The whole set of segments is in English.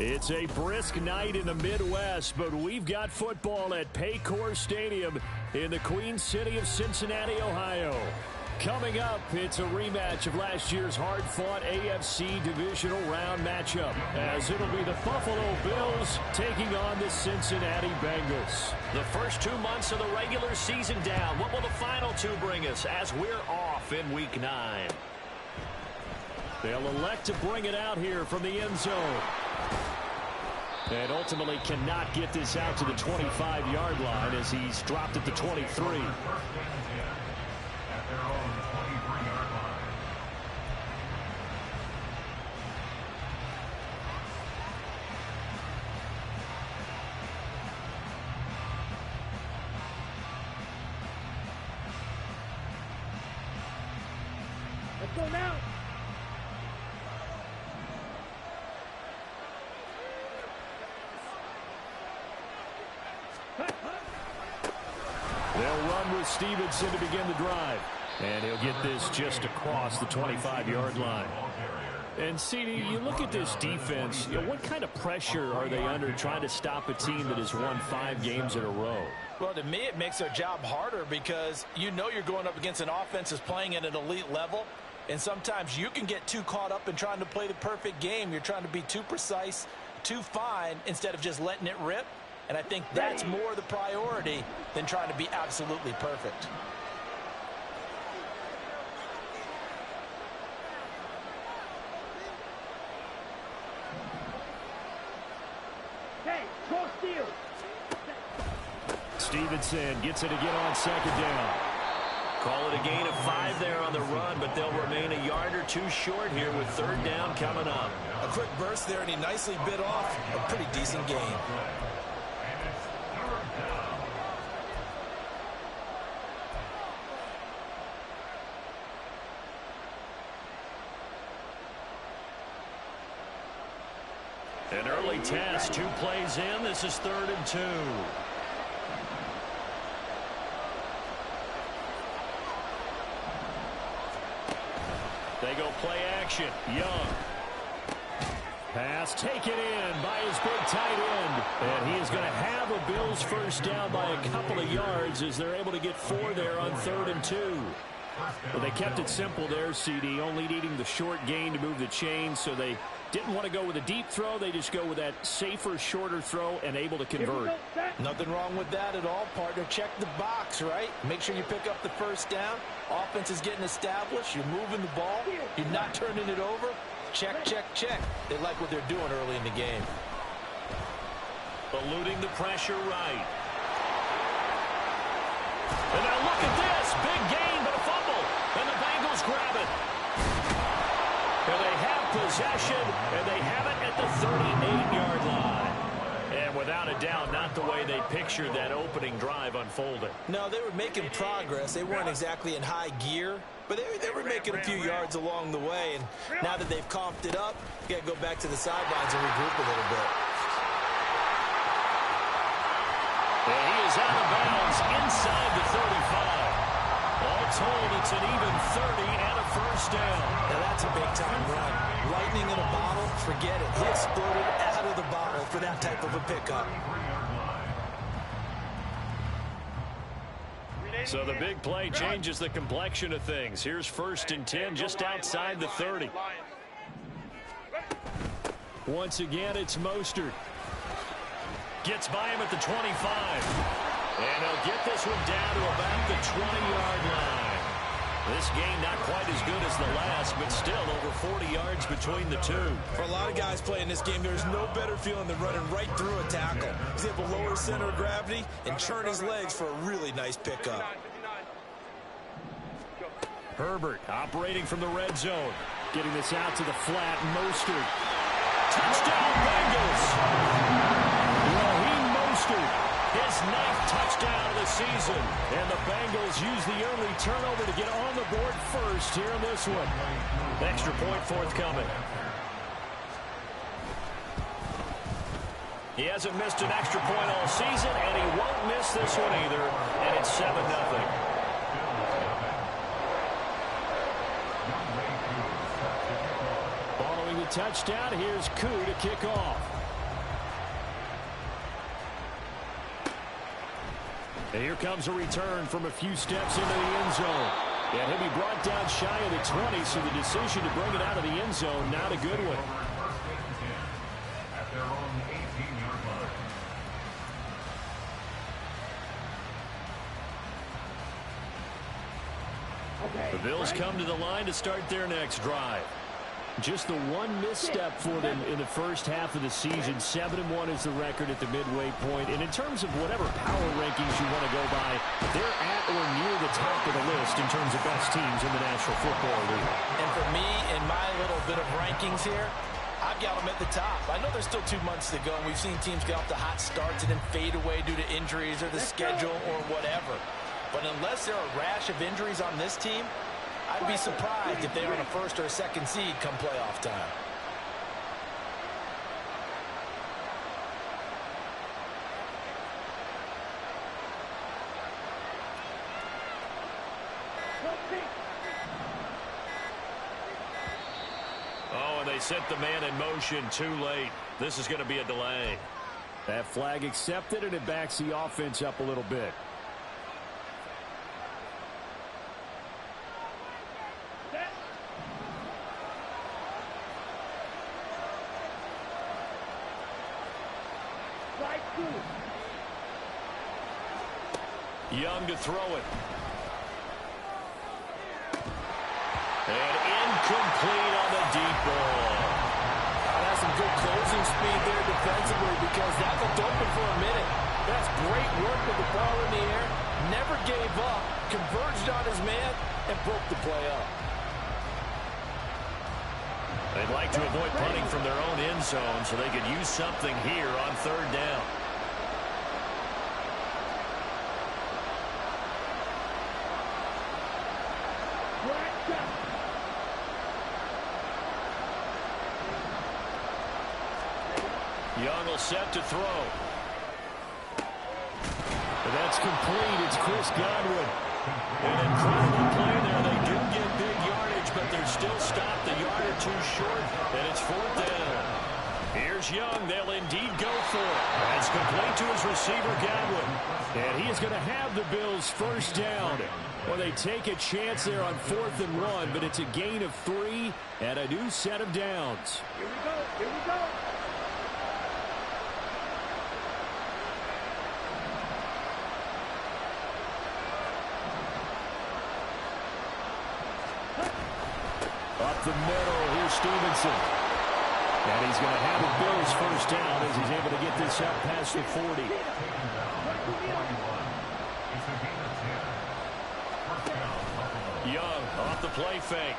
It's a brisk night in the Midwest, but we've got football at Paycor Stadium in the Queen City of Cincinnati, Ohio. Coming up, it's a rematch of last year's hard-fought AFC Divisional Round matchup, as it'll be the Buffalo Bills taking on the Cincinnati Bengals. The first 2 months of the regular season down. What will the final two bring us as we're off in Week 9? They'll elect to bring it out here from the end zone. And ultimately cannot get this out to the 25-yard line as he's dropped at the 23. Let's go now. They'll run with Stevenson to begin the drive. And he'll get this just across the 25-yard line. And, CD, you look at this defense, what kind of pressure are they under trying to stop a team that has won 5 games in a row? Well, to me, it makes their job harder because you know you're going up against an offense that's playing at an elite level. And sometimes you can get too caught up in trying to play the perfect game. You're trying to be too precise, too fine, instead of just letting it rip. And I think that's more the priority than trying to be absolutely perfect. Hey, go steal. Stevenson gets it again on second down. Call it a gain of 5 there on the run, but they'll remain a yard or two short here with third down coming up. A quick burst there, and he nicely bit off a pretty decent gain. An early test, 2 plays in. This is 3rd and 2. They go play action. Young. Pass taken in by his big tight end. And he is going to have a Bills first down by a couple of yards as they're able to get 4 there on 3rd and 2. Well, they kept it simple there, CD, only needing the short gain to move the chain, so they didn't want to go with a deep throw. They just go with that safer, shorter throw and able to convert. Nothing wrong with that at all, partner. Check the box, right? Make sure you pick up the first down. Offense is getting established. You're moving the ball. You're not turning it over. Check, check, check. They like what they're doing early in the game. Eluding the pressure right. And now look at this. Big gain, but a fumble. And the Bengals grab it. And they have possession, and they have it at the 38-yard line. And without a doubt, not the way they pictured that opening drive unfolding. No, they were making progress. They weren't exactly in high gear, but they were making a few yards along the way. And now that they've comped it up, you got to go back to the sidelines and regroup a little bit. And he is out of bounds inside the 35. All told, it's an even 30 and a first down. Now that's a big-time run. Lightning in a bottle, forget it. He exploded out of the bottle for that type of a pickup. So the big play changes the complexion of things. Here's 1st and 10 just outside the 30. Once again, it's Mostert. Gets by him at the 25. And he'll get this one down to about the 20-yard line. This game not quite as good as the last, but still over 40 yards between the two. For a lot of guys playing this game, there's no better feeling than running right through a tackle. He's able to lower center of gravity and churn his legs for a really nice pickup. Herbert operating from the red zone. Getting this out to the flat. Mostert. Touchdown, Bengals! Raheem Mostert. His 9th touchdown of the season. And the Bengals use the early turnover to get on the board first here in this one. Extra point forthcoming. He hasn't missed an extra point all season, and he won't miss this one either. And it's 7-0. Following the touchdown, here's Koo to kick off. And here comes a return from a few steps into the end zone. And he'll be brought down shy of the 20, so the decision to bring it out of the end zone, not a good one. The Bills come to the line to start their next drive. Just the one misstep for them in the first half of the season. 7-1 is the record at the midway point. And in terms of whatever power rankings you want to go by, they're at or near the top of the list in terms of best teams in the National Football League. And for me, in my little bit of rankings here, I've got them at the top. I know there's still 2 months to go, and we've seen teams get off to hot starts and then fade away due to injuries or the schedule or whatever. But unless there are a rash of injuries on this team, I'd be surprised if they're on a first or a second seed come playoff time. Oh, and they set the man in motion too late. This is going to be a delay. That flag accepted, and it backs the offense up a little bit. Young to throw it. And incomplete on the deep ball. That's some good closing speed there defensively because that looked open for a minute. That's great work with the ball in the air. Never gave up, converged on his man, and broke the play up. They'd like to avoid punting from their own end zone so they could use something here on third down. Young will set to throw. And that's complete. It's Chris Godwin. An incredible play there. They do get big yardage, but they're still stopped a yard or two short, and it's fourth down. Here's Young. They'll indeed go for it. That's complete to his receiver, Godwin. And he is going to have the Bills first down. Well, they take a chance there on 4th and 1, but it's a gain of 3 and a new set of downs. Here we go. Here we go. Up the middle, here's Stevenson. And he's going to have the Bills first down as he's able to get this up past the 40. Young off the play fake.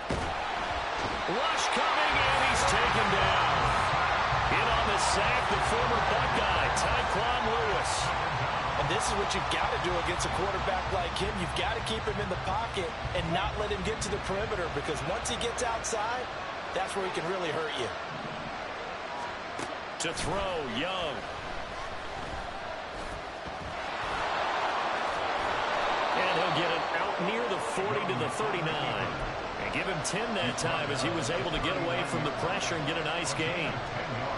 Rush coming, and he's taken down. In on the sack, the former Buckeye, Tyquan Lewis. And this is what you've got to do against a quarterback like him. You've got to keep him in the pocket and not let him get to the perimeter because once he gets outside, that's where he can really hurt you. To throw, Young. And he'll get it out near the 40 to the 39. And give him 10 that time as he was able to get away from the pressure and get a nice gain.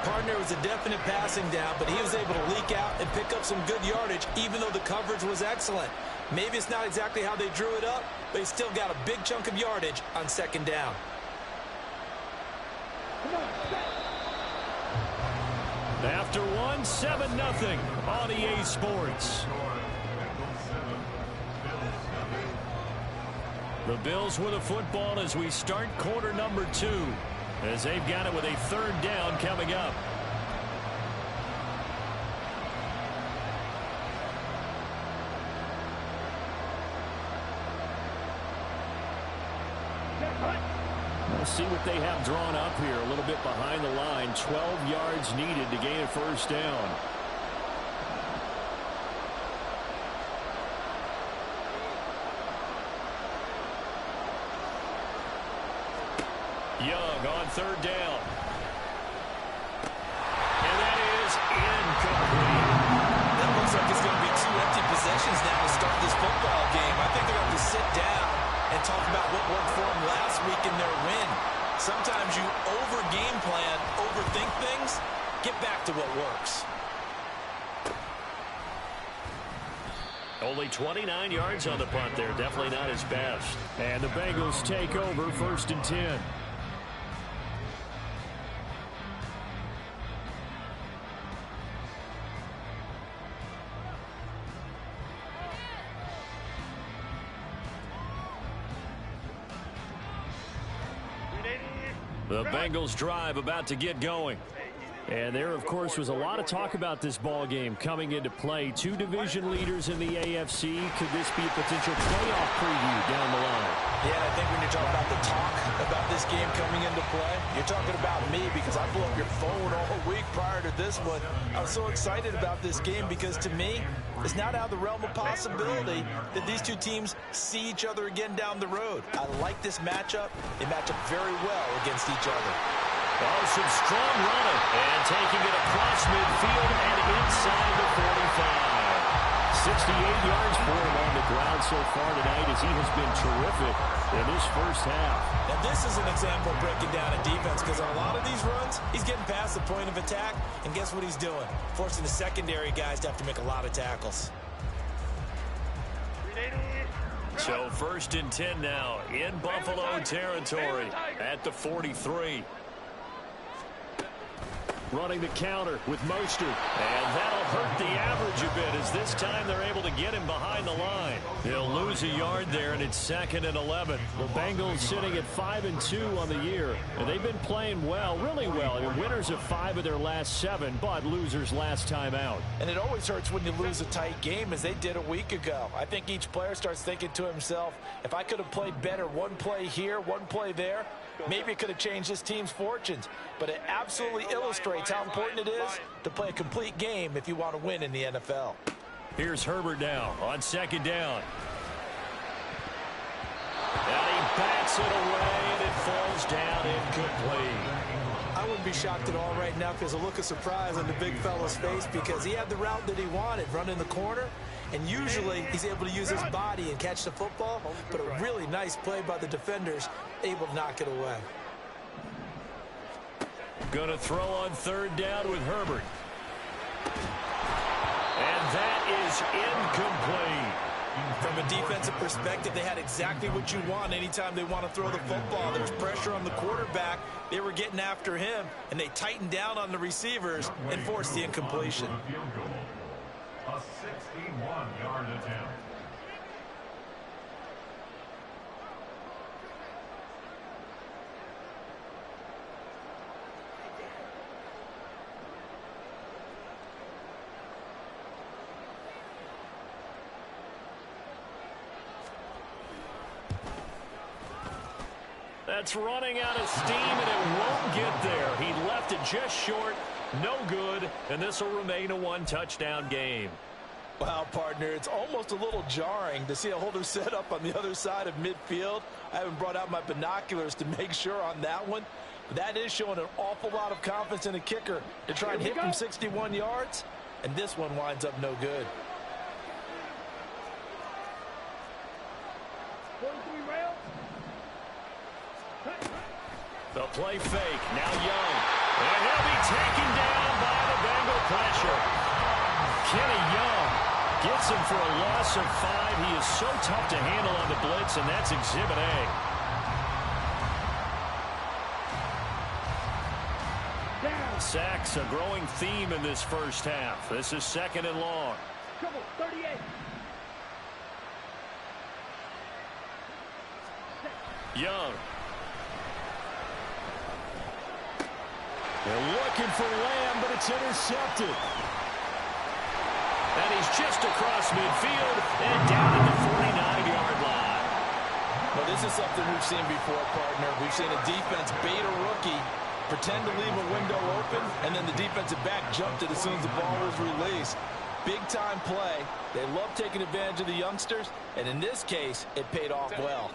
Partner was a definite passing down, but he was able to leak out and pick up some good yardage, even though the coverage was excellent. Maybe it's not exactly how they drew it up, but he still got a big chunk of yardage on second down. After 7-0 on EA Sports. The Bills with a football as we start quarter number 2, as they've got it with a third down coming up. We'll see what they have drawn up here. A little bit behind the line. 12 yards needed to gain a first down. Young on third down. And that is incomplete. That looks like it's going to be 2 empty possessions now to start this football game. I think they're going to have to sit down and talk about what worked for them last week in their win. Sometimes you over-game plan, overthink things. Get back to what works. Only 29 yards on the punt there. Definitely not his best. And the Bengals take over 1st and 10. The Bengals drive about to get going. And there, of course, was a lot of talk about this ball game coming into play. 2 division leaders in the AFC. Could this be a potential playoff preview down the line? Yeah, I think when you're talking about the talk about this game coming into play, you're talking about me because I blew up your phone all week prior to this one. I was so excited about this game because, to me, it's not out of the realm of possibility that these two teams see each other again down the road. I like this matchup. They match up very well against each other. Oh, some strong running. And taking it across midfield and inside the 45. 68 yards for him on the ground so far tonight as he has been terrific in this first half. Now, this is an example of breaking down a defense because on a lot of these runs, he's getting past the point of attack, and guess what he's doing? Forcing the secondary guys to have to make a lot of tackles. So 1st and 10 now in Buffalo territory at the 43. Running the counter with Mostert. And that'll hurt the average a bit as this time they're able to get him behind the line. They'll lose a yard there, and it's 2nd and 11. The Bengals sitting at 5-2 on the year. And they've been playing well, really well. I mean, winners of 5 of their last 7, but losers last time out. And it always hurts when you lose a tight game, as they did a week ago. I think each player starts thinking to himself, if I could have played better one play here, one play there, maybe it could have changed this team's fortunes. But it absolutely illustrates how important it is to play a complete game if you want to win in the NFL. Here's Herbert now on 2nd down. And he bats it away, and it falls down incomplete. I wouldn't be shocked at all right now because there's a look of surprise on the big fella's face because he had the route that he wanted, running the corner. And usually he's able to use his body and catch the football, but a really nice play by the defenders, able to knock it away. Going to throw on 3rd down with Herbert. And that is incomplete. From a defensive perspective, they had exactly what you want anytime they want to throw the football. There was pressure on the quarterback. They were getting after him, and they tightened down on the receivers and forced the incompletion. A 61-yard attempt. That's running out of steam, and it won't get there. He left it just short. No good, and this will remain a 1-touchdown game. Wow, partner, it's almost a little jarring to see a holder set up on the other side of midfield. I haven't brought out my binoculars to make sure on that one. But that is showing an awful lot of confidence in a kicker to try and hit from 61 yards, and this one winds up no good. 43 rail. The play fake, now Young. And he'll be taken down by the Bengal pressure. Kenny Young gets him for a loss of 5. He is so tough to handle on the blitz, and that's Exhibit A. Sacks, a growing theme in this first half. This is 2nd and long. Trouble, 38. Young. They're looking for Lamb, but it's intercepted. And he's just across midfield and down at the 49-yard line. Well, this is something we've seen before, partner. We've seen a defense bait a rookie, pretend to leave a window open, and then the defensive back jumped it as soon as the ball was released. Big-time play. They love taking advantage of the youngsters, and in this case, it paid off well.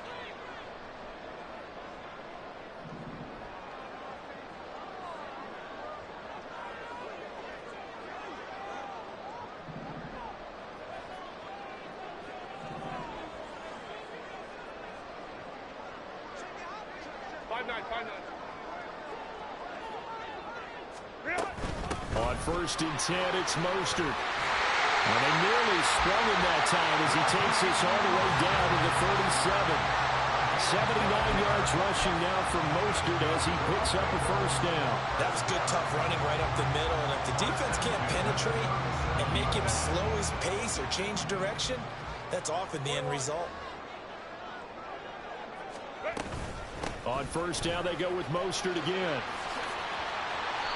On 1st and 10, it's Mostert. And they nearly sprung him that time as he takes this all the way down to the 37. 79 yards rushing now from Mostert as he picks up a first down. That was good, tough running right up the middle. And if the defense can't penetrate and make him slow his pace or change direction, that's often the end result. On first down, they go with Mostert again.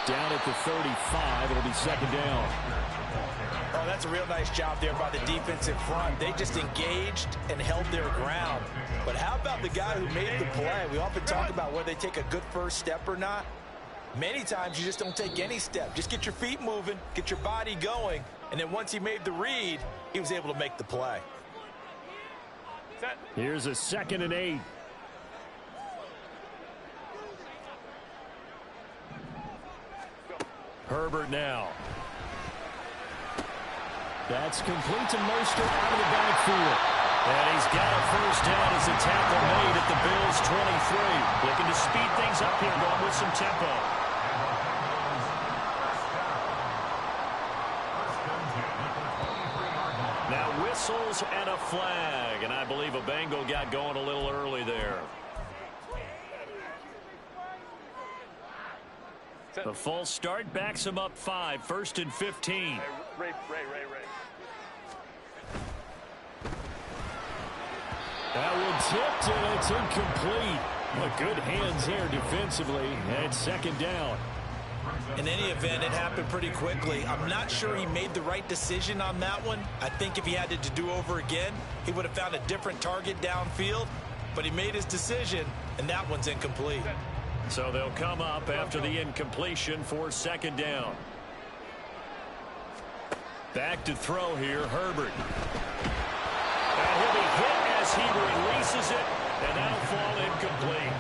Down at the 35, it'll be second down. Oh, that's a real nice job there by the defensive front. They just engaged and held their ground. But how about the guy who made the play? We often talk about whether they take a good first step or not. Many times you just don't take any step. Just get your feet moving, get your body going, and then once he made the read, he was able to make the play. Here's a 2nd and 8. Herbert now. That's complete to Mostert out of the backfield. And he's got a first down as a tackle made at the Bills' 23. Looking to speed things up here, going with some tempo. Now whistles and a flag. And I believe a Bengal got going a little early there. The false start backs him up 5. 1st and 15. Ray. That one tipped, and it's incomplete. But good hands there defensively, and 2nd down. In any event, it happened pretty quickly. I'm not sure he made the right decision on that one. I think if he had to do over again, he would have found a different target downfield. But he made his decision, and that one's incomplete. So they'll come up after the incompletion for 2nd down. Back to throw here, Herbert. And he'll be hit as he releases it, and that'll fall incomplete.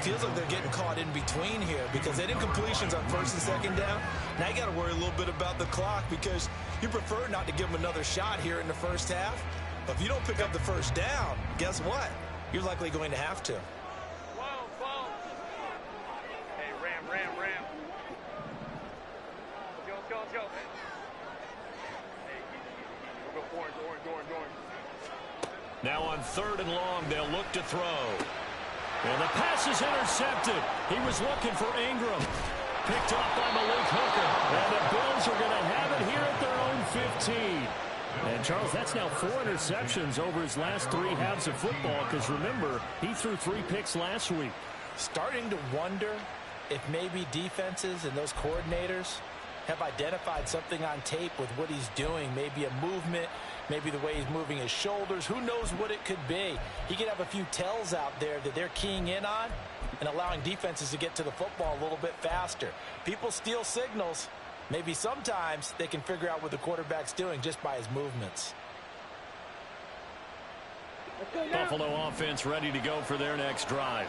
Feels like they're getting caught in between here because they had incompletions on 1st and 2nd down. Now you got to worry a little bit about the clock because you prefer not to give them another shot here in the first half. But if you don't pick up the first down, guess what? You're likely going to have to. Hey, Ram. Let's go. Hey, we'll go orange. Now on 3rd and long, they'll look to throw. And the pass is intercepted. He was looking for Ingram. Picked off by Malik Hooker. And the Bills are going to have it here at their own 15. And, Charles, that's now 4 interceptions over his last 3 halves of football because, remember, he threw 3 picks last week. Starting to wonder if maybe defenses and those coordinators have identified something on tape with what he's doing. Maybe a movement, maybe the way he's moving his shoulders. Who knows what it could be? He could have a few tells out there that they're keying in on and allowing defenses to get to the football a little bit faster. People steal signals. Maybe sometimes they can figure out what the quarterback's doing just by his movements. Buffalo offense ready to go for their next drive.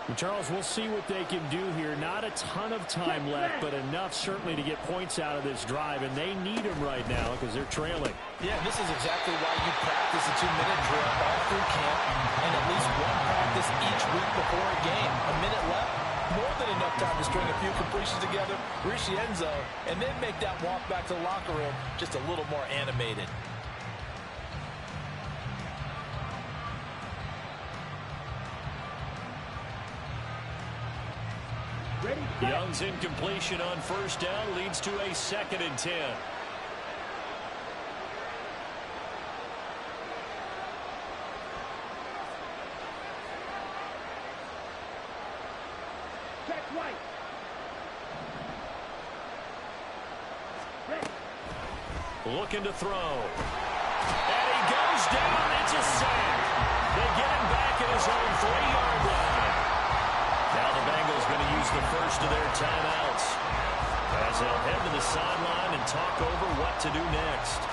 And Charles, we'll see what they can do here. Not a ton of time left, but enough certainly to get points out of this drive, and they need them right now because they're trailing. Yeah, this is exactly why you practice a 2-minute drill all through camp and at least one practice each week before a game. A minute left, more than enough time to string a few completions together, reach the end zone, and then make that walk back to the locker room just a little more animated. Young's incompletion on 1st down leads to a 2nd and 10. Check right. Looking to throw. And he goes down. It's a sack. They get him back at his own 3-yard line. Now the Bengals going to use the first of their timeouts as they'll head to the sideline and talk over what to do next.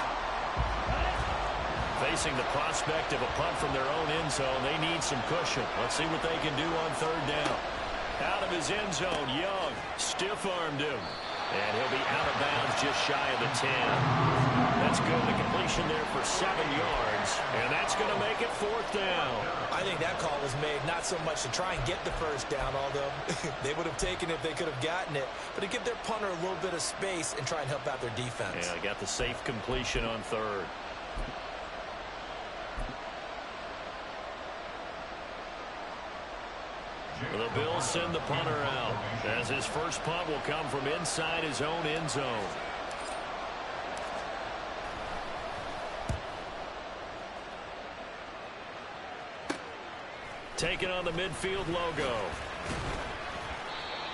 Facing the prospect of a punt from their own end zone, they need some cushion. Let's see what they can do on 3rd down. Out of his end zone, Young stiff-armed him. And he'll be out of bounds just shy of the 10. That's good. The completion there for 7 yards. And that's going to make it 4th down. I think that call was made not so much to try and get the first down, although they would have taken it if they could have gotten it, but to give their punter a little bit of space and try and help out their defense. Yeah, got the safe completion on 3rd. The Bills send the punter out as his first punt will come from inside his own end zone. Taking on the midfield logo.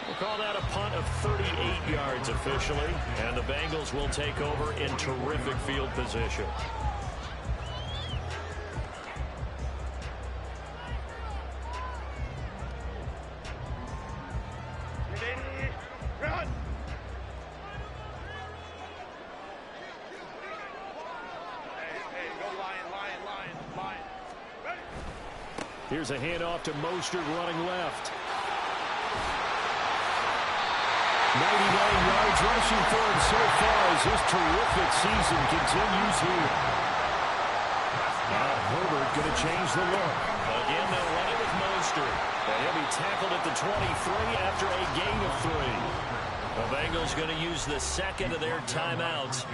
We'll call that a punt of 38 yards officially, and the Bengals will take over in terrific field position. Run! Hey, go Lion. Ready? Here's a handoff to Mostert running left. 99 yards rushing for him so far as this terrific season continues here. Now Herbert going to change the look. Again, they'll run it with Mostert. And he'll be tackled at the 23 after a gain of 3. The Bengals going to use the second of their timeouts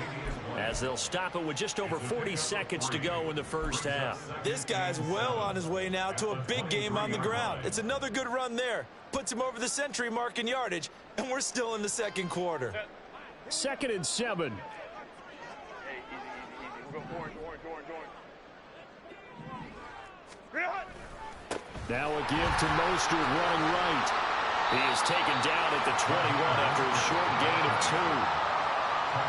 as they'll stop it with just over 40 seconds to go in the first half. This guy's well on his way now to a big game on the ground. It's another good run there. Puts him over the century mark in yardage, and we're still in the second quarter. 2nd and 7. Hey, easy. We'll go orange. Run! Now a give to Mostert running right. He is taken down at the 21 after a short gain of 2.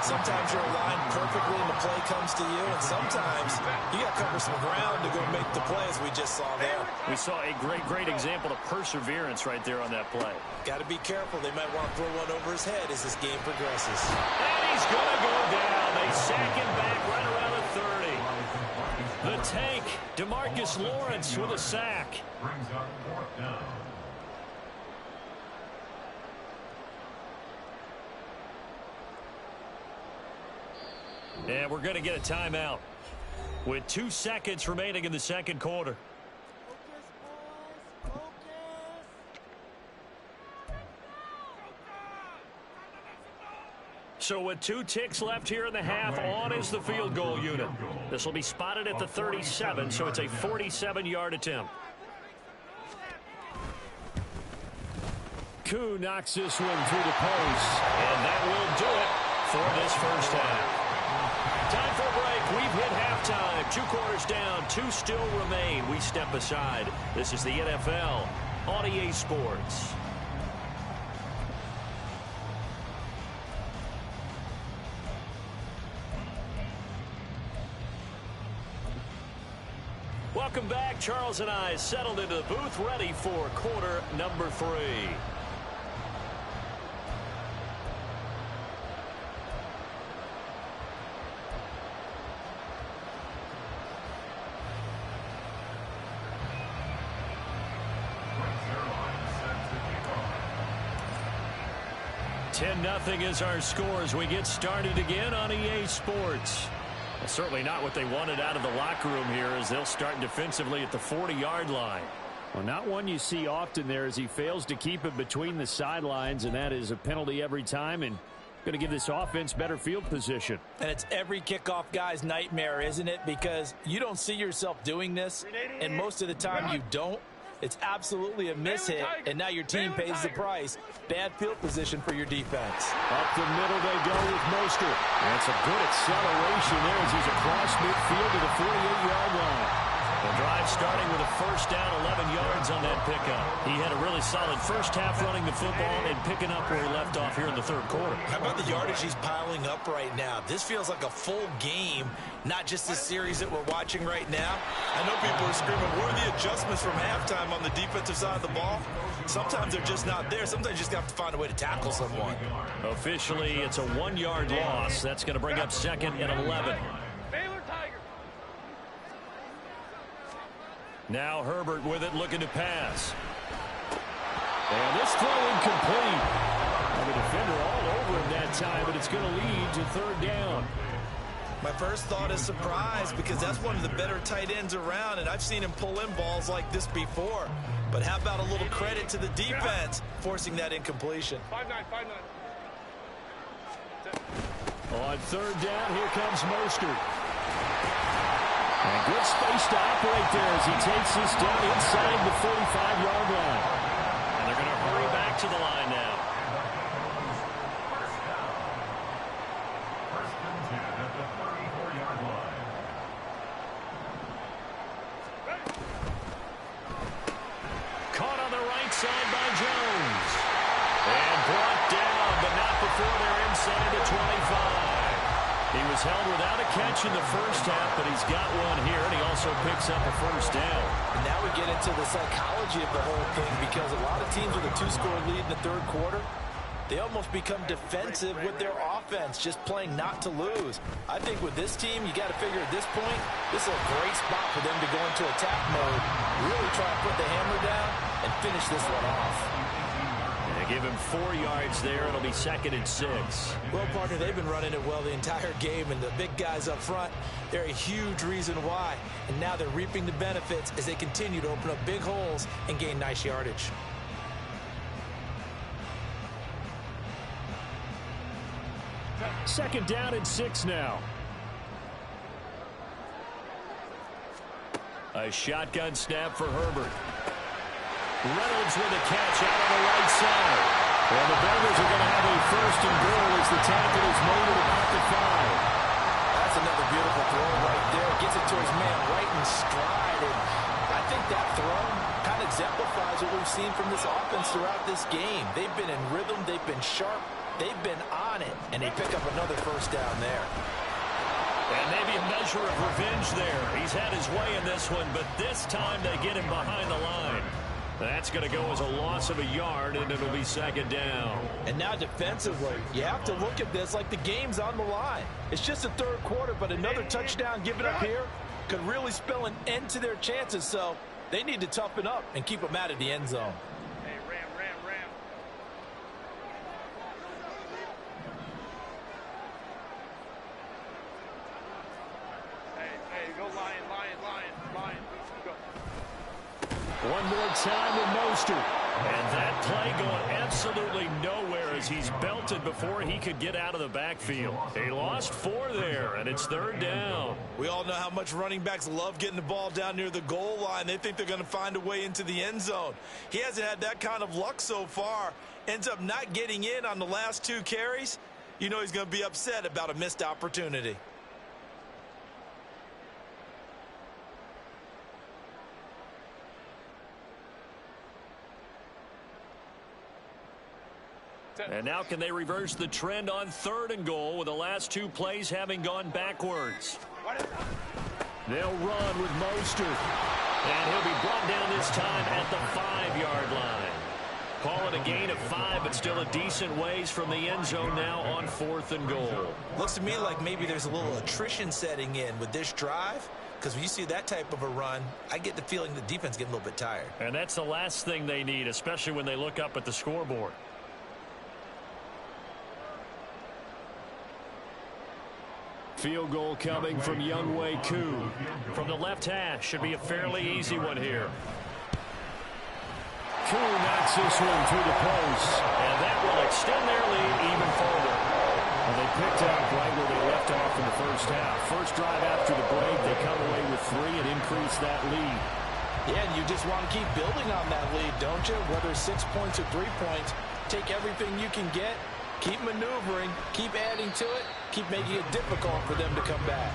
Sometimes you're aligned perfectly and the play comes to you, and sometimes you got to cover some ground to go make the play, as we just saw there. We saw a great example of perseverance right there on that play. Got to be careful. They might want to throw one over his head as this game progresses. And he's going to go down. They sack him back right around the 30. The tank, DeMarcus Lawrence with a sack. Brings up 4th down. And we're going to get a timeout with 2 seconds remaining in the second quarter. So with 2 ticks left here in the half, on is the field goal unit. This will be spotted at the 37, so it's a 47-yard attempt. Koo knocks this one through the post. And that will do it for this first half. Time for a break. We've hit halftime. 2 quarters down. 2 still remain. We step aside. This is the NFL on EA Sports. Welcome back. Charles and I settled into the booth, ready for quarter number 3. Nothing is our score as we get started again on EA Sports. Well, certainly not what they wanted out of the locker room here as they'll start defensively at the 40-yard line. Well, not one you see often there as he fails to keep it between the sidelines, and that is a penalty every time and going to give this offense better field position. And it's every kickoff guy's nightmare, isn't it? Because you don't see yourself doing this, and most of the time you don't. It's absolutely a mishit, and now your team pays the price. Bad field position for your defense. Up the middle they go with Mostert. That's a good acceleration there as he's across midfield to the 48-yard line. The drive starting with a first down, 11 yards on that pickup. He had a really solid first half running the football and picking up where he left off here in the third quarter. How about the yardage he's piling up right now? This feels like a full game, not just this series that we're watching right now. I know people are screaming, where are the adjustments from halftime on the defensive side of the ball? Sometimes they're just not there. Sometimes you just have to find a way to tackle someone. Officially, it's a 1-yard loss. That's going to bring up 2nd and 11. Now Herbert with it, looking to pass. And this throw incomplete. The defender all over him that time, but it's going to lead to third down. My first thought is surprise, because that's one of the better tight ends around, and I've seen him pull in balls like this before. But how about a little credit to the defense forcing that incompletion? 5-9, 5-9. On third down, here comes Mostert. And good space to operate there as he takes this down inside the 45-yard line. And they're going to hurry back to the line now. First and 10 at the 34-yard line. Caught on the right side by Jones. And brought down, but not before they're inside the 25. He was held without a catch in the first half, but he's got one here, and he also picks up a first down. And now we get into the psychology of the whole thing, because a lot of teams with a 2-score lead in the third quarter, they almost become defensive with their offense, just playing not to lose. I think with this team, you got to figure at this point, this is a great spot for them to go into attack mode, really try and put the hammer down and finish this one off. They give him 4 yards there. It'll be 2nd and 6. Well, partner, they've been running it well the entire game, and the big guys up front, they're a huge reason why. And now they're reaping the benefits as they continue to open up big holes and gain nice yardage. Second down and 6 now. A shotgun snap for Herbert. Reynolds with a catch out on the right side. Well, the Bengals are going to have a first and goal as the tackle is made at about the 5. That's another beautiful throw right there. Gets it to his man right in stride. And I think that throw kind of exemplifies what we've seen from this offense throughout this game. They've been in rhythm. They've been sharp. They've been on it. And they pick up another first down there. And maybe a measure of revenge there. He's had his way in this one, but this time they get him behind the line. That's going to go as a loss of a yard, and it'll be 2nd down. And now defensively, you have to look at this like the game's on the line. It's just the third quarter, but another touchdown given up here could really spell an end to their chances. So they need to toughen up and keep them out of the end zone. Hey, Ram. Hey, go Lion. Go. One more time with Mostert. And that play going absolutely nowhere as he's belted before he could get out of the backfield. He lost 4 there, and it's 3rd down. We all know how much running backs love getting the ball down near the goal line. They think they're going to find a way into the end zone. He hasn't had that kind of luck so far. Ends up not getting in on the last 2 carries. You know he's going to be upset about a missed opportunity. And now can they reverse the trend on 3rd and goal with the last 2 plays having gone backwards? They'll run with Mostert. And he'll be brought down this time at the 5-yard line. Call it a gain of 5, but still a decent ways from the end zone now on 4th and goal. Looks to me like maybe there's a little attrition setting in with this drive, because when you see that type of a run, I get the feeling the defense getting a little bit tired. And that's the last thing they need, especially when they look up at the scoreboard. Field goal coming from Younghoe Koo. From the left hash, should be a fairly easy one here. Koo knocks this one through the post. And that will extend their lead even further. Well, they picked up right where they left off in the first half. First drive after the break, they come away with 3 and increase that lead. Yeah, and you just want to keep building on that lead, don't you? Whether it's 6 points or 3 points, take everything you can get. Keep maneuvering, keep adding to it, keep making it difficult for them to come back.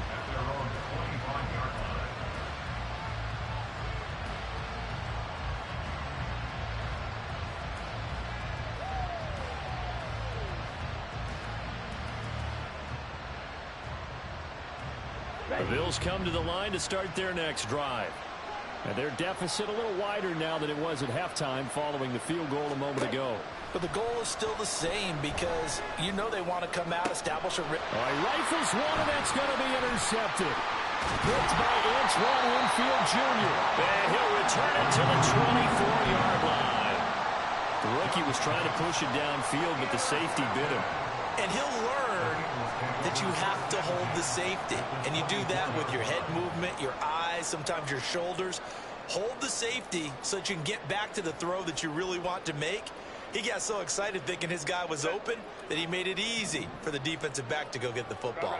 At their own 25-yard line. The Bills come to the line to start their next drive. And their deficit a little wider now than it was at halftime following the field goal a moment ago. But the goal is still the same because you know they want to come out, establish a... All right, rifles one, and that's going to be intercepted. Picked by Antoine Winfield Jr. And he'll return it to the 24-yard line. The rookie was trying to push it downfield, but the safety bit him. And he'll learn that you have to hold the safety. And you do that with your head movement, your eyes, sometimes your shoulders. Hold the safety so that you can get back to the throw that you really want to make. He got so excited thinking his guy was open that he made it easy for the defensive back to go get the football.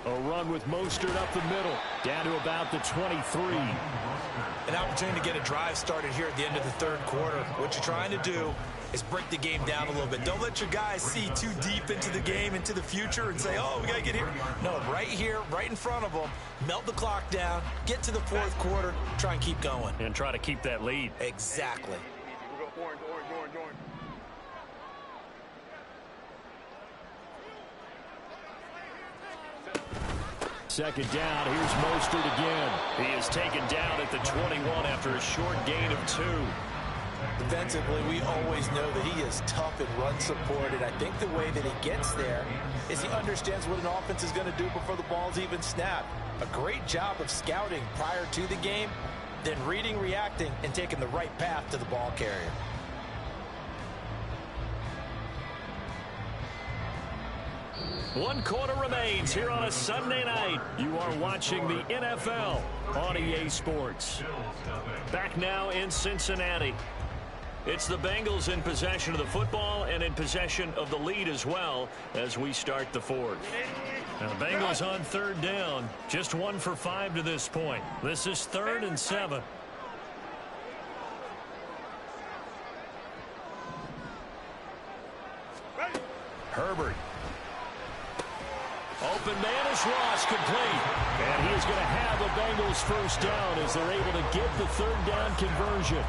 A run with Mostert up the middle, down to about the 23. An opportunity to get a drive started here at the end of the third quarter. What you're trying to do is break the game down a little bit. Don't let your guys see too deep into the game, into the future, and say, oh, we got to get here. No, right here, right in front of them, melt the clock down, get to the fourth quarter, try and keep going. And try to keep that lead. Exactly. We go orange. Second down, here's Mostert again. He is taken down at the 21 after a short gain of 2. Defensively, we always know that he is tough and run supported. I think the way that he gets there is he understands what an offense is going to do before the ball's even snapped. A great job of scouting prior to the game, then reading, reacting, and taking the right path to the ball carrier. One quarter remains here on a Sunday night. You are watching the NFL on EA Sports. Back now in Cincinnati. It's the Bengals in possession of the football and in possession of the lead as well as we start the fourth. Now the Bengals on third down. Just 1 for 5 to this point. This is 3rd and 7. Herbert. Open man is Ross, complete. And he is going to have the Bengals first down as they're able to get the third down conversion.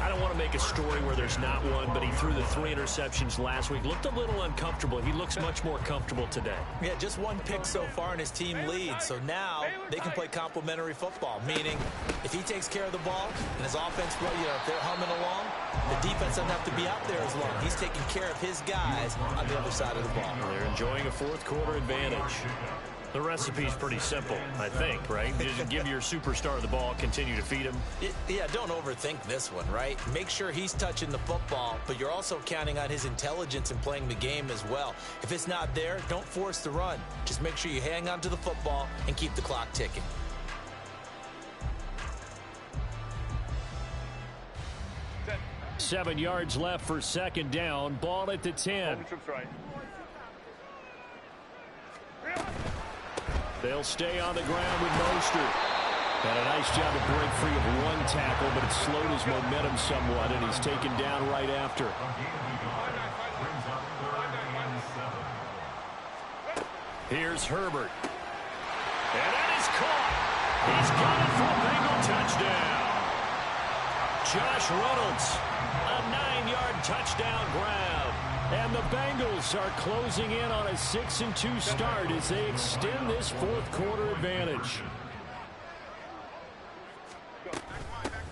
I don't want to make a story where there's not one, but he threw the 3 interceptions last week. Looked a little uncomfortable. He looks much more comfortable today. Yeah, just 1 pick so far and his team leads. So now they can play complementary football, meaning if he takes care of the ball and his offense, if they're humming along, the defense doesn't have to be out there as long. He's taking care of his guys on the other side of the ball. They're enjoying a fourth quarter advantage. The recipe's pretty simple, I think, right? Just give your superstar the ball, continue to feed him. Yeah, don't overthink this one, right? Make sure he's touching the football, but you're also counting on his intelligence in playing the game as well. If it's not there, don't force the run. Just make sure you hang on to the football and keep the clock ticking. Set. 7 yards left for second down. Ball at the 10. Right. They'll stay on the ground with Mostert. And a nice job to break free of 1 tackle, but it slowed his momentum somewhat, and he's taken down right after. Here's Herbert. And that is caught. He's got it for a Bengal touchdown. Josh Reynolds, a 9-yard touchdown grab. And the Bengals are closing in on a 6-2 start as they extend this fourth quarter advantage.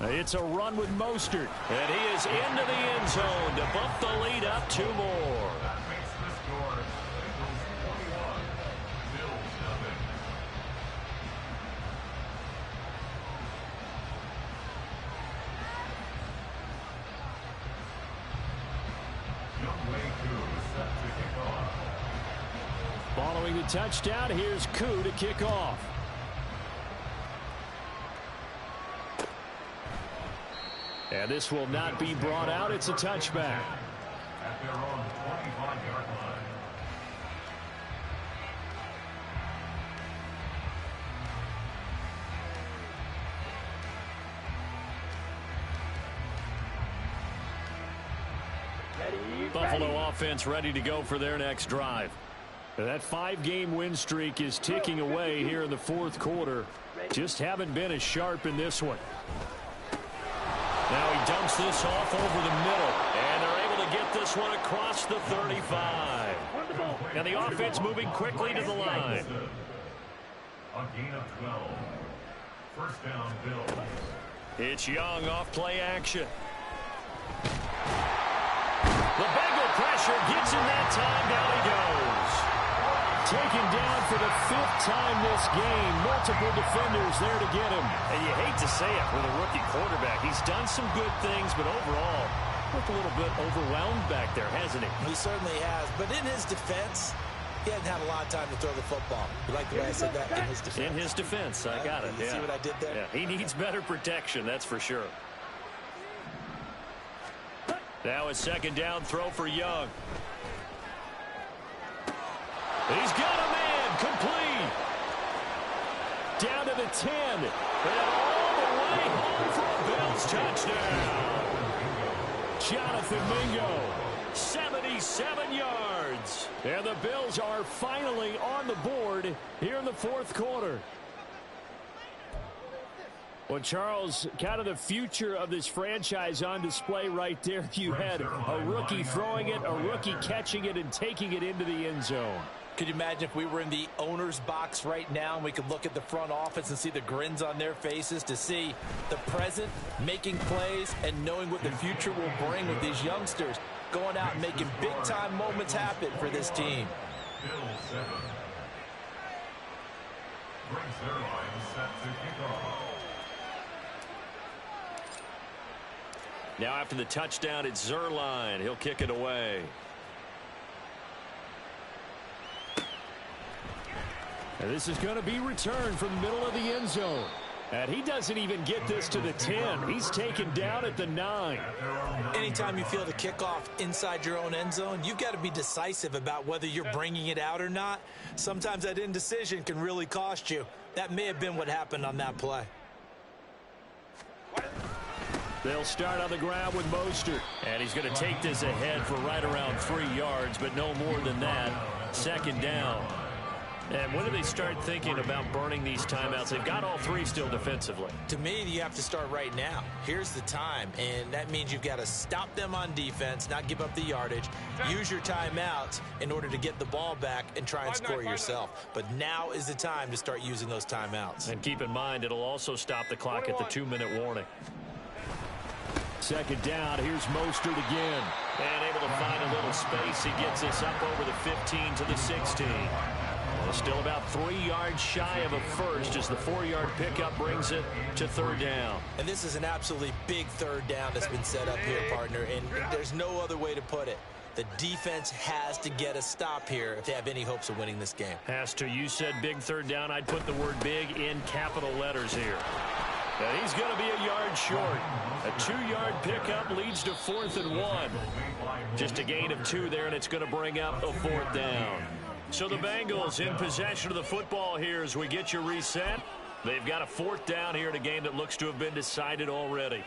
It's a run with Mostert. And he is into the end zone to bump the lead up 2 more. Following the touchdown, here's Koo to kick off. And this will not be brought out. It's a touchback. At their own 25-yard line. Buffalo offense ready to go for their next drive. That 5-game win streak is ticking away here in the fourth quarter. Just haven't been as sharp in this one. Now he dumps this off over the middle, and they're able to get this one across the 35. And the offense moving quickly to the line. A gain of 12. First down, Bills. It's Young off play action. The Bengal pressure gets him that time. Down he goes. taken down for the 5th time this game. Multiple defenders there to get him. And you hate to say it with a rookie quarterback. He's done some good things, but overall, looked a little bit overwhelmed back there, hasn't he? He certainly has. But in his defense, he hasn't had a lot of time to throw the football. You like the way I said that? In his defense. In his defense, I got it. You see what I did there? Yeah, he needs better protection, that's for sure. Now a second down throw for Young. He's got a man, complete. Down to the 10. And all the way home for a Bills touchdown. Jonathan Mingo, 77 yards. And the Bills are finally on the board here in the 4th quarter. Well, Charles, kind of the future of this franchise on display right there. You had a rookie throwing it, a rookie catching it, and taking it into the end zone. Could you imagine if we were in the owner's box right now and we could look at the front office and see the grins on their faces, to see the present making plays and knowing what the future will bring with these youngsters going out and making big-time moments happen for this team. Bill 7. Brings their line set to kick off. Now after the touchdown, it's Zerline. He'll kick it away. And this is going to be returned from the middle of the end zone. And he doesn't even get this to the 10. He's taken down at the 9. Anytime you feel the kickoff inside your own end zone, you've got to be decisive about whether you're bringing it out or not. Sometimes that indecision can really cost you. That may have been what happened on that play. They'll start on the ground with Mostert. And he's going to take this ahead for right around 3 yards, but no more than that. Second down. And when do they start thinking about burning these timeouts? They've got all 3 still defensively. To me, you have to start right now. Here's the time, and that means you've got to stop them on defense, not give up the yardage, use your timeouts in order to get the ball back and try and score yourself. But now is the time to start using those timeouts. And keep in mind, it'll also stop the clock at the 2-minute warning. Second down, here's Mostert again. And able to find a little space. He gets this up over the 15 to the 16. Well, still about 3 yards shy of a first as the 4-yard pickup brings it to 3rd down. And this is an absolutely big 3rd down that's been set up here, partner, and there's no other way to put it. The defense has to get a stop here if they have any hopes of winning this game. Has to. You said big 3rd down. I'd put the word big in capital letters here. And he's going to be a yard short. A 2-yard pickup leads to 4th and 1. Just a gain of 2 there, and it's going to bring up a 4th down. So the Bengals in possession of the football here as we get you reset. They've got a 4th down here in a game that looks to have been decided already.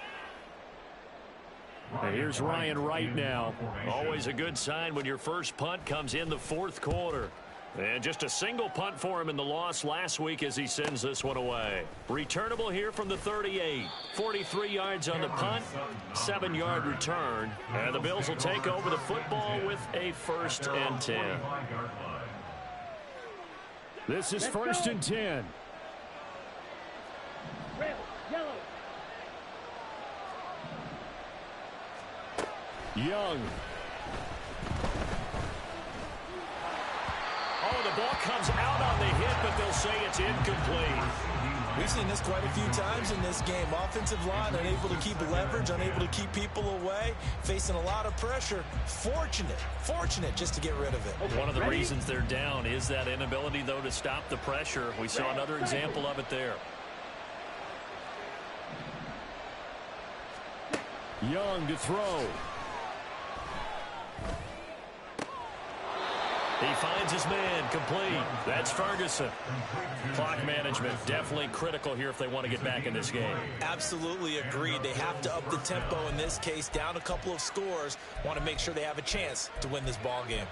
And here's Ryan Wright now. Always a good sign when your first punt comes in the 4th quarter. And just a single punt for him in the loss last week as he sends this one away. Returnable here from the 38. 43 yards on the punt, 7-yard return. And the Bills will take over the football with a 1st and 10. This is 1st and 10. Young. Oh, the ball comes out on the hit, but they'll say it's incomplete. We've seen this quite a few times in this game. Offensive line unable to keep leverage, unable to keep people away, facing a lot of pressure. Fortunate just to get rid of it. One of the reasons they're down is that inability, though, to stop the pressure. We saw another example of it there. Young to throw. He finds his man, complete. That's Ferguson. Clock management definitely critical here if they want to get back in this game. Absolutely agreed. They have to up the tempo in this case, down a couple of scores. Want to make sure they have a chance to win this ball game.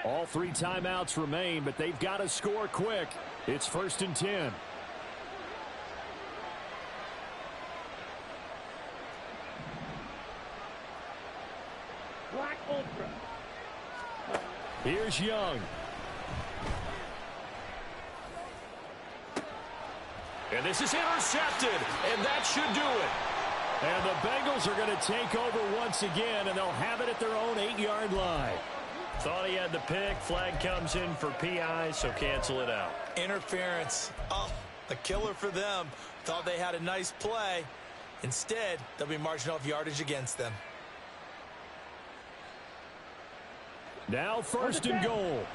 All 3 timeouts remain, but they've got to score quick. It's 1st and 10. Black Ultra. Here's Young. And this is intercepted, and that should do it. And the Bengals are going to take over once again, and they'll have it at their own 8-yard line. Thought he had the pick. Flag comes in for PI, so cancel it out. Interference. Oh, a killer for them. Thought they had a nice play. Instead, they'll be marching off yardage against them. Now first and goal.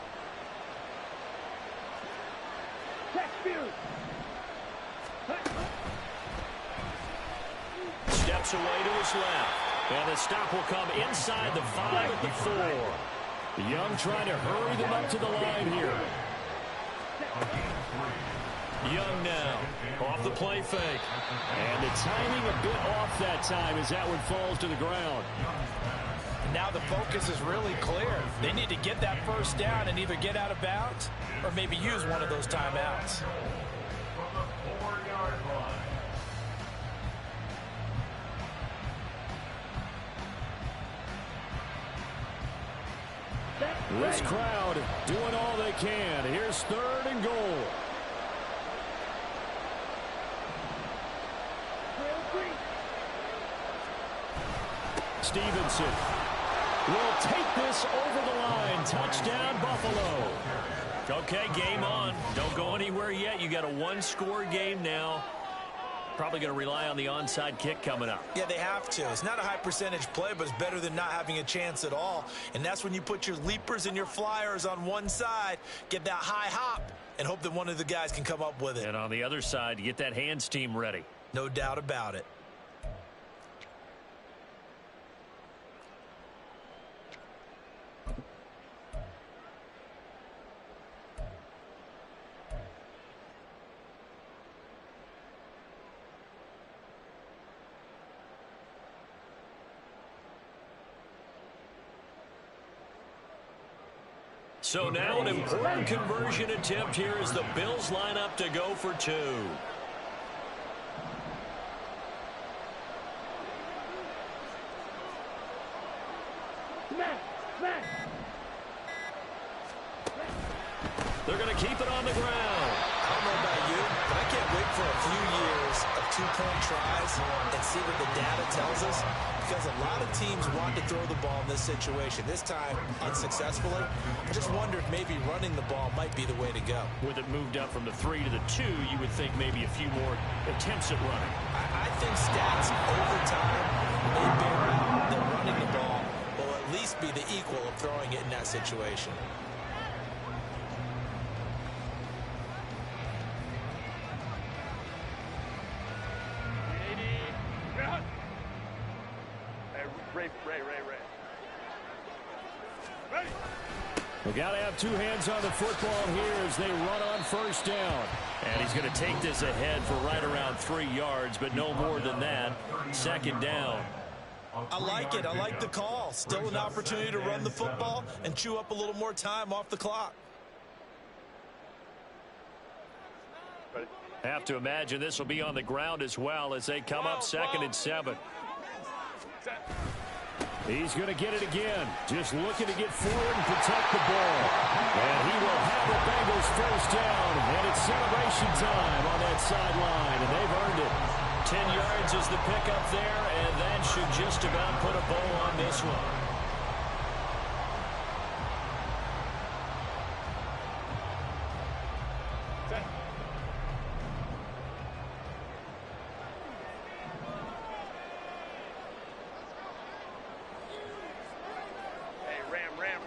Steps away to his left. And the stop will come inside the 5 at the 4. Young trying to hurry them up to the line here. Young now, off the play fake. And the timing a bit off that time as that one falls to the ground. Now the focus is really clear. They need to get that first down and either get out of bounds or maybe use one of those timeouts. From the 4-yard line. This crowd doing all they can. Here's third and goal. Stevenson will take this over the line. Touchdown, Buffalo. Okay, game on. Don't go anywhere yet. You got a one-score game now. Probably going to rely on the onside kick coming up. Yeah, they have to. It's not a high percentage play, but it's better than not having a chance at all. And that's when you put your leapers and your flyers on one side, get that high hop, and hope that one of the guys can come up with it. And on the other side, you get that hands team ready. No doubt about it. So now an important conversion attempt here as the Bills line up to go for 2. They're going to keep it on the ground. I don't know about you, but I can't wait for a few years of two-point tries and see what the data tells us, because a lot of teams want to throw the ball in this situation. This time, unsuccessfully. I just wonder if maybe running the ball might be the way to go. With it moved up from the 3 to the 2, you would think maybe a few more attempts at running. I think stats over time may bear out that running the ball will at least be the equal of throwing it in that situation. We got to have two hands on the football here as they run on first down. And he's going to take this ahead for right around 3 yards, but no more than that. Second down. I like it. I like the call. Still an opportunity to run the football and chew up a little more time off the clock. Have to imagine this will be on the ground as well as they come up 2nd and 7. He's going to get it again. Just looking to get forward and protect the ball. And he will have the Bengals first down. And it's celebration time on that sideline. And they've earned it. 10 yards is the pickup there. And that should just about put a bow on this one.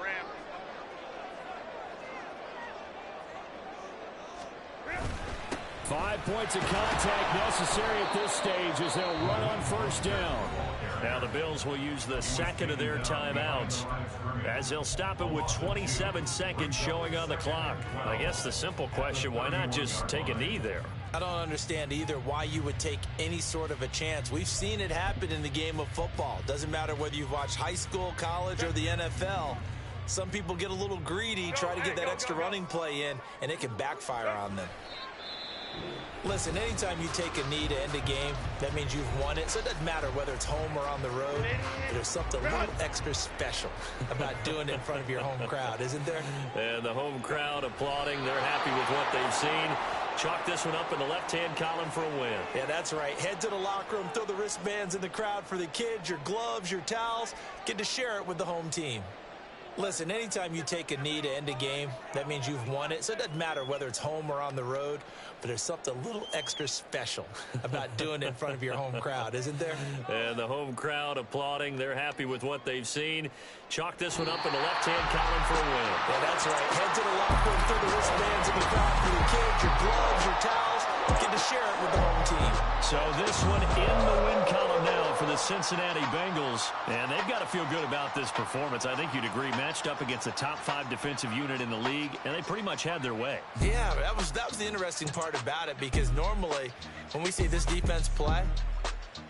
Ram. 5 points of contact necessary at this stage as they'll run on first down. Now the Bills will use the second of their timeouts as they'll stop it with 27 seconds showing on the clock. I guess the simple question, why not just take a knee there? I don't understand either why you would take any sort of a chance. We've seen it happen in the game of football. Doesn't matter whether you've watched high school, college, or the NFL. Some people get a little greedy, try to get that extra running play in, and it can backfire on them. Listen, anytime you take a knee to end a game, that means you've won it. So it doesn't matter whether it's home or on the road. There's something a little extra special about doing it in front of your home crowd, isn't there? And the home crowd applauding. They're happy with what they've seen. Chalk this one up in the left-hand column for a win. Yeah, that's right. Head to the locker room, throw the wristbands in the crowd for the kids, your gloves, your towels. Get to share it with the home team. Listen, anytime you take a knee to end a game, that means you've won it. So it doesn't matter whether it's home or on the road, but there's something a little extra special about doing it in front of your home crowd, isn't there? And the home crowd applauding. They're happy with what they've seen. Chalk this one up in the left-hand column for a win. Yeah, that's right. Head to the locker room, throw the wristbands in the crowd for your kids, your gloves, your towels. Get to share it with the home team. So this one in the win column now for the Cincinnati Bengals. And they've got to feel good about this performance. I think you'd agree, matched up against a top 5 defensive unit in the league, and they pretty much had their way. Yeah, that was the interesting part about it, because normally when we see this defense play,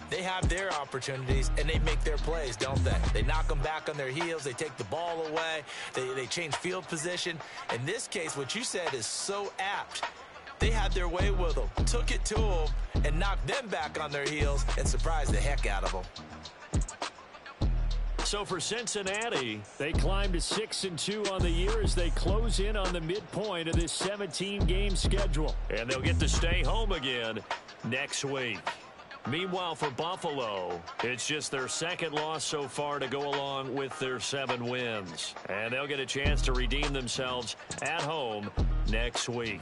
they have their opportunities, and they make their plays, don't they? They knock them back on their heels. They take the ball away. They change field position. In this case, what you said is so apt. They had their way with them, took it to them, and knocked them back on their heels and surprised the heck out of them. So for Cincinnati, they climbed to 6-2 on the year as they close in on the midpoint of this 17-game schedule. And they'll get to stay home again next week. Meanwhile, for Buffalo, it's just their second loss so far to go along with their 7 wins. And they'll get a chance to redeem themselves at home next week.